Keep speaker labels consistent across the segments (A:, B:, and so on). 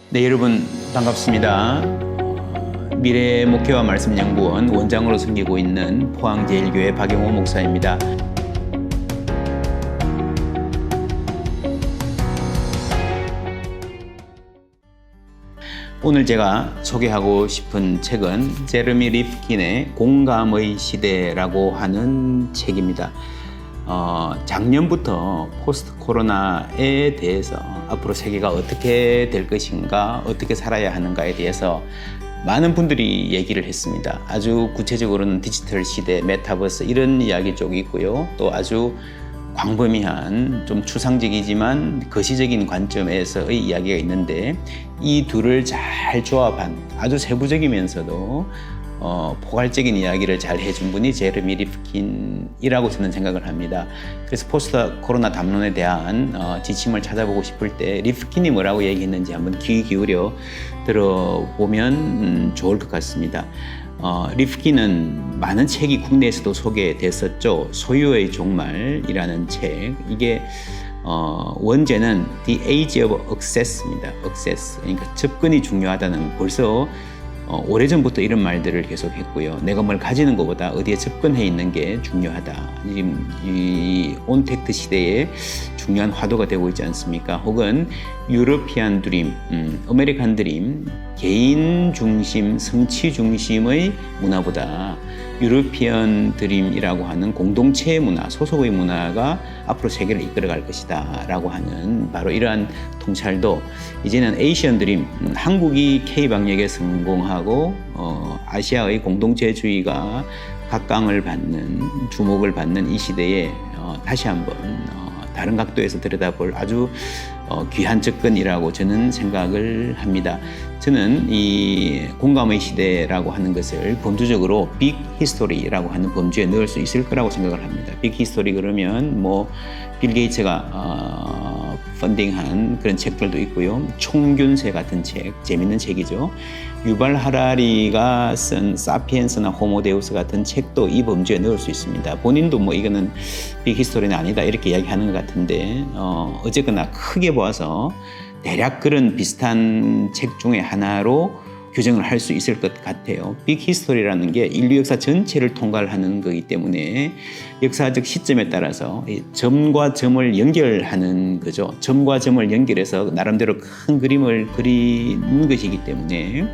A: 네, 여러분 반갑습니다. 미래의 목회와 말씀연구원 원장으로 섬기고 있는 포항제일교회 박영호 목사입니다. 오늘 제가 소개하고 싶은 책은 제레미 리프킨의 공감의 시대라고 하는 책입니다. 작년부터 포스트 코로나에 대해서 앞으로 세계가 어떻게 될 것인가, 어떻게 살아야 하는가에 대해서 많은 분들이 얘기를 했습니다. 아주 구체적으로는 디지털 시대, 메타버스 이런 이야기 쪽이 있고요. 또 아주 광범위한 좀 추상적이지만 거시적인 관점에서의 이야기가 있는데 이 둘을 잘 조합한 아주 세부적이면서도 포괄적인 이야기를 잘 해준 분이 제레미 리프킨이라고 저는 생각을 합니다. 그래서 포스트 코로나 담론에 대한 지침을 찾아보고 싶을 때 리프킨이 뭐라고 얘기했는지 한번 귀 기울여 들어보면 좋을 것 같습니다. 리프킨은 많은 책이 국내에서도 소개됐었죠. 소유의 종말이라는 책. 이게 원제는 The Age of Access입니다. Access. 그러니까 접근이 중요하다는, 벌써 오래전부터 이런 말들을 계속했고요. 내가 뭘 가지는 것보다 어디에 접근해 있는 게 중요하다. 지금 이 온택트 시대에 중요한 화두가 되고 있지 않습니까? 혹은 유러피안 드림, 아메리칸 드림, 개인 중심, 성취 중심의 문화보다 유러피안 드림이라고 하는 공동체 문화, 소속의 문화가 앞으로 세계를 이끌어갈 것이다 라고 하는 바로 이러한 통찰도 이제는 에이시안 드림, 한국이 K방역에 성공하고 아시아의 공동체주의가 각광을 받는, 주목을 받는 이 시대에 다시 한번 다른 각도에서 들여다볼 아주 귀한 접근이라고 저는 생각을 합니다. 저는 이 공감의 시대라고 하는 것을 범주적으로 빅 히스토리라고 하는 범주에 넣을 수 있을 거라고 생각을 합니다. 빅 히스토리 그러면 뭐 빌 게이츠가 펀딩한 그런 책들도 있고요. 총균세 같은 책, 재밌는 책이죠. 유발 하라리가 쓴 사피엔스나 호모데우스 같은 책도 이 범주에 넣을 수 있습니다. 본인도 뭐 이거는 빅 히스토리는 아니다 이렇게 이야기하는 것 같은데 어쨌거나 크게 보아서 대략 그런 비슷한 책 중에 하나로 규정을 할 수 있을 것 같아요. 빅 히스토리라는 게 인류 역사 전체를 통과를 하는 거기 때문에 역사적 시점에 따라서 점과 점을 연결하는 거죠. 점과 점을 연결해서 나름대로 큰 그림을 그리는 것이기 때문에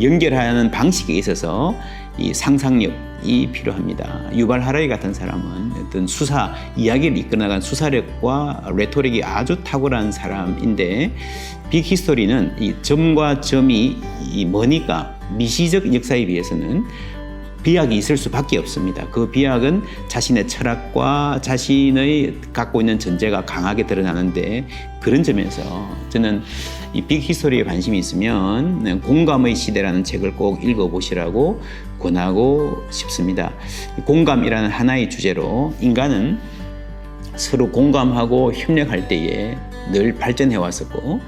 A: 연결하는 방식에 있어서 이 상상력이 필요합니다. 유발 하라리 같은 사람은 어떤 수사, 이야기를 이끌어나간 수사력과 레토릭이 아주 탁월한 사람인데 빅 히스토리는 이 점과 점이 머니까 미시적 역사에 비해서는 비약이 있을 수밖에 없습니다. 그 비약은 자신의 철학과 자신의 갖고 있는 전제가 강하게 드러나는데 그런 점에서 저는 이 빅 히스토리에 관심이 있으면 공감의 시대라는 책을 꼭 읽어보시라고 권하고 싶습니다. 공감이라는 하나의 주제로 인간은 서로 공감하고 협력할 때에 늘 발전해 왔었고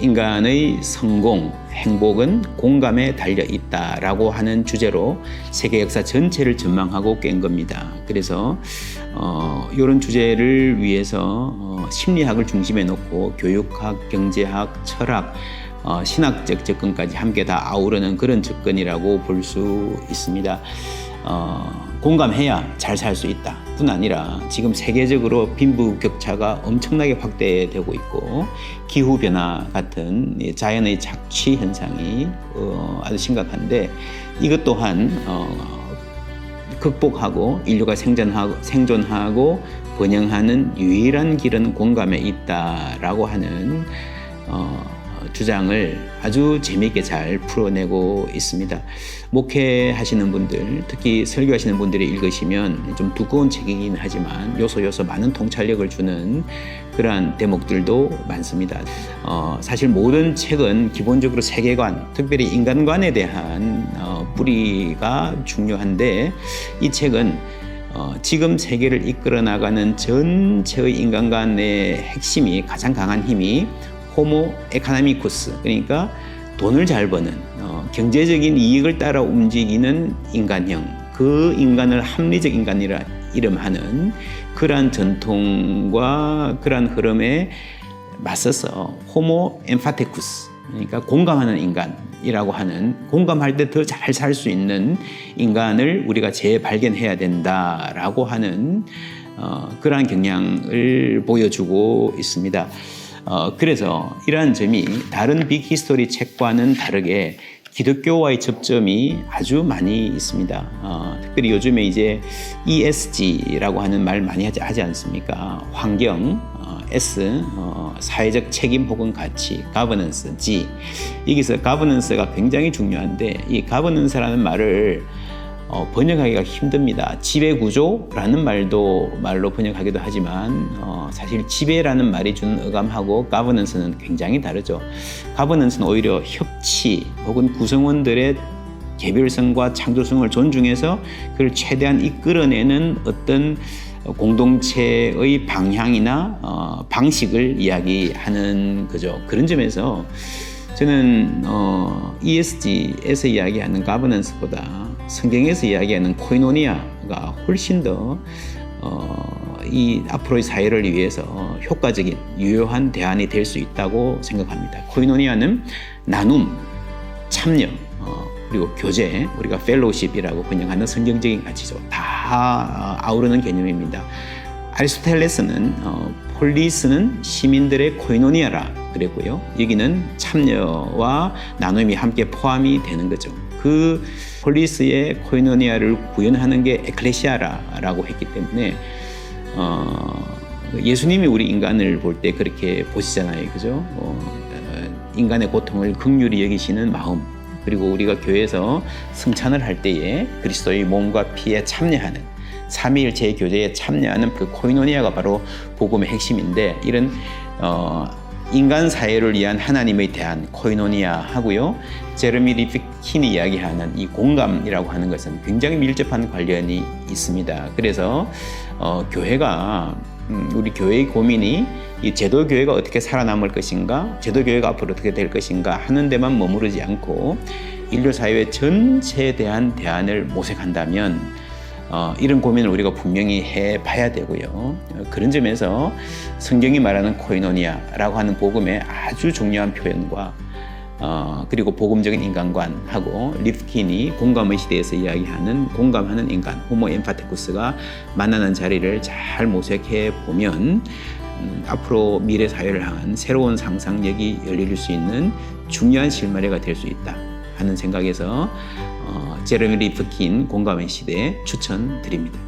A: 인간의 성공, 행복은 공감에 달려 있다라고 하는 주제로 세계 역사 전체를 전망하고 깬 겁니다. 그래서 이런 주제를 위해서 심리학을 중심에 놓고 교육학, 경제학, 철학, 신학적 접근까지 함께 다 아우르는 그런 접근이라고 볼 수 있습니다. 공감해야 잘 살 수 있다 뿐 아니라 지금 세계적으로 빈부격차가 엄청나게 확대되고 있고 기후변화 같은 자연의 착취 현상이 아주 심각한데 이것 또한 극복하고 인류가 생존하고 번영하는 유일한 길은 공감에 있다라고 하는 주장을 아주 재미있게 잘 풀어내고 있습니다. 목회하시는 분들, 특히 설교하시는 분들이 읽으시면 좀 두꺼운 책이긴 하지만 요소 많은 통찰력을 주는 그러한 대목들도 많습니다. 사실 모든 책은 기본적으로 세계관, 특별히 인간관에 대한 뿌리가 중요한데 이 책은 지금 세계를 이끌어 나가는 전체의 인간관의 핵심이, 가장 강한 힘이 호모 에카나미쿠스, 그러니까 돈을 잘 버는 경제적인 이익을 따라 움직이는 인간형, 그 인간을 합리적 이름하는 그러한 전통과 그러한 흐름에 맞서서 호모 엠파테쿠스, 그러니까 공감하는 인간이라고 하는, 공감할 때 더 잘 살 수 있는 인간을 우리가 재발견해야 된다라고 하는 그러한 경향을 보여주고 있습니다. 그래서 이러한 점이 다른 빅 히스토리 책과는 다르게 기독교와의 접점이 아주 많이 있습니다. 특별히 요즘에 이제 ESG라고 하는 말 많이 하지 않습니까? 환경, S, 사회적 책임 혹은 가치, governance, G. 여기서 governance가 굉장히 중요한데, 이 governance라는 말을 번역하기가 힘듭니다. 지배구조라는 말로 번역하기도 하지만 사실 지배라는 말이 주는 어감하고 governance는 굉장히 다르죠. governance는 오히려 협치 혹은 구성원들의 개별성과 창조성을 존중해서 그걸 최대한 이끌어내는 어떤 공동체의 방향이나 방식을 이야기하는 거죠. 그런 점에서 저는 ESG에서 이야기하는 가버넌스보다 성경에서 이야기하는 코이노니아가 훨씬 더 이 앞으로의 사회를 위해서 효과적인 유효한 대안이 될 수 있다고 생각합니다. 코이노니아는 나눔, 참여, 그리고 교제, 우리가 펠로우십이라고 번역하는 성경적인 가치죠. 다 아우르는 개념입니다. 아리스토텔레스는 폴리스는 시민들의 코이노니아라 그랬고요. 여기는 참여와 나눔이 함께 포함이 되는 거죠. 그 폴리스의 코이노니아를 구현하는 게 에클레시아라고 했기 때문에 예수님이 우리 인간을 볼 때 그렇게 보시잖아요. 그죠? 인간의 고통을 긍휼히 여기시는 마음, 그리고 우리가 교회에서 성찬을 할 때에 그리스도의 몸과 피에 참여하는, 삼위일체의 교제에 참여하는 그 코이노니아가 바로 복음의 핵심인데, 이런 인간 사회를 위한 하나님의 대안, 코이노니아 하고요, 제레미 리프킨이 이야기하는 이 공감이라고 하는 것은 굉장히 밀접한 관련이 있습니다. 그래서 교회가 우리 교회의 고민이 이 제도교회가 어떻게 살아남을 것인가, 제도교회가 앞으로 어떻게 될 것인가 하는 데만 머무르지 않고 인류 사회 전체에 대한 대안을 모색한다면 이런 고민을 우리가 분명히 해봐야 되고요. 그런 점에서 성경이 말하는 코이노니아라고 하는 복음의 아주 중요한 표현과 그리고 복음적인 인간관하고 리프킨이 공감의 시대에서 이야기하는 공감하는 인간, 호모 엠파테쿠스가 만나는 자리를 잘 모색해 보면 앞으로 미래 사회를 향한 새로운 상상력이 열릴 수 있는 중요한 실마리가 될 수 있다 하는 생각에서 제레미 리프킨 공감의 시대 추천드립니다.